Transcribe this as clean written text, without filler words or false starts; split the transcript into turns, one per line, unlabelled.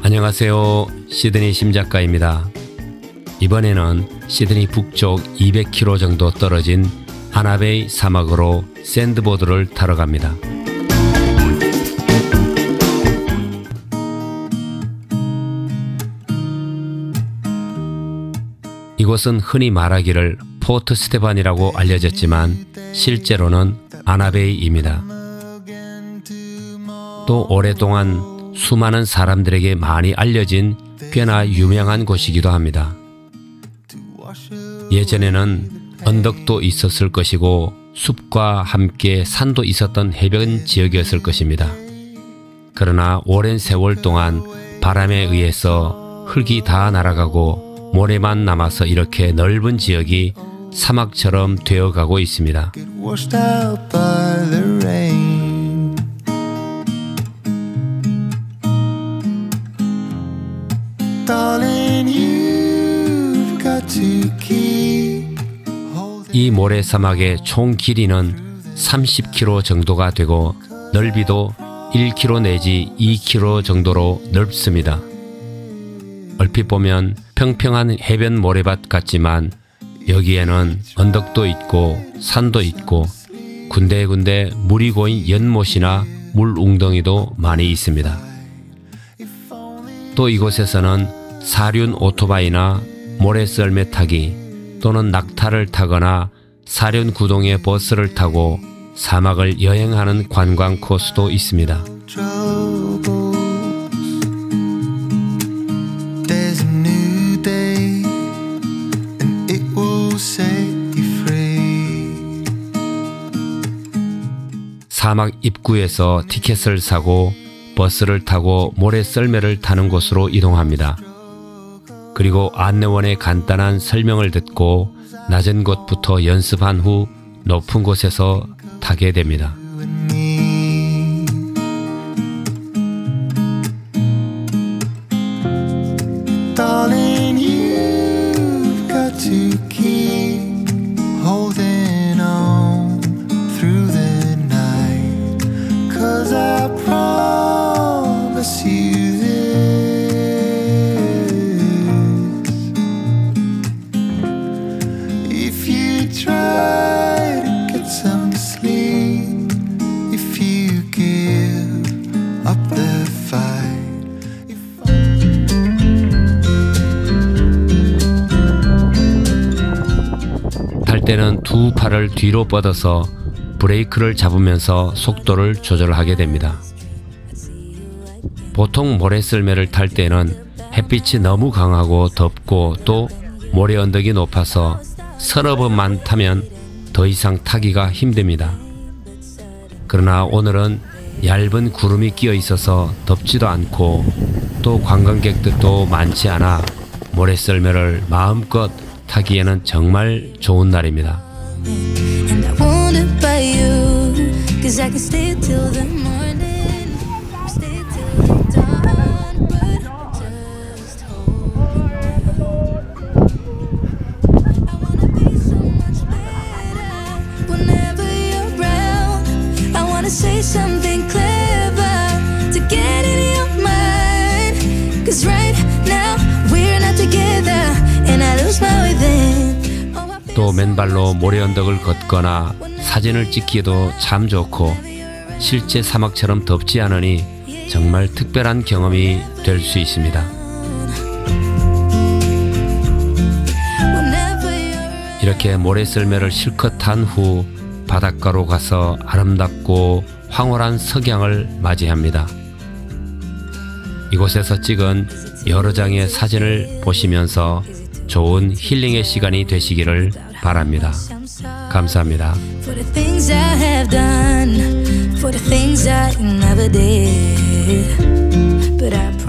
안녕하세요. 시드니 심작가입니다. 이번에는 시드니 북쪽 200km 정도 떨어진 하나베이 사막으로 샌드보드를 타러 갑니다. 이곳은 흔히 말하기를 포트 스테반이라고 알려졌지만 실제로는 아나베이입니다. 또 오랫동안 수많은 사람들에게 많이 알려진 꽤나 유명한 곳이기도 합니다. 예전에는 언덕도 있었을 것이고 숲과 함께 산도 있었던 해변 지역이었을 것입니다. 그러나 오랜 세월 동안 바람에 의해서 흙이 다 날아가고 모래만 남아서 이렇게 넓은 지역이 사막처럼 되어가고 있습니다. 이 모래사막의 총 길이는 30km 정도가 되고 넓이도 1km 내지 2km 정도로 넓습니다. 얼핏 보면 평평한 해변 모래밭 같지만 여기에는 언덕도 있고 산도 있고 군데군데 물이 고인 연못이나 물 웅덩이도 많이 있습니다. 또 이곳에서는 사륜 오토바이나 모래썰매 타기 또는 낙타를 타거나 사륜 구동의 버스를 타고 사막을 여행하는 관광 코스도 있습니다. 사막 입구에서 티켓을 사고 버스를 타고 모래썰매를 타는 곳으로 이동합니다. 그리고 안내원의 간단한 설명을 듣고 낮은 곳부터 연습한 후 높은 곳에서 타게 됩니다. 탈 때는 두 팔을 뒤로 뻗어서 브레이크를 잡으면서 속도를 조절하게 됩니다. 보통 모래썰매를 탈 때는 햇빛이 너무 강하고 덥고 또 모래 언덕이 높아서 서너 번만 타면 더 이상 타기가 힘듭니다. 그러나 오늘은 얇은 구름이 끼어 있어서 덥지도 않고 또 관광객들도 많지 않아 모래썰매를 마음껏 타기에는 정말 좋은 날입니다.
Say something clever to get in your mind, 'cause right now we're not together and I lose my way then.
또 맨발로 모래 언덕을 걷거나 사진을 찍기에도 참 좋고 실제 사막처럼 덥지 않으니 정말 특별한 경험이 될 수 있습니다. 이렇게 모래썰매를 실컷 탄 후 바닷가로 가서 아름답고 황홀한 석양을 맞이합니다. 이곳에서 찍은 여러 장의 사진을 보시면서 좋은 힐링의 시간이 되시기를 바랍니다. 감사합니다.
For the things I have done, for the things I never did, but I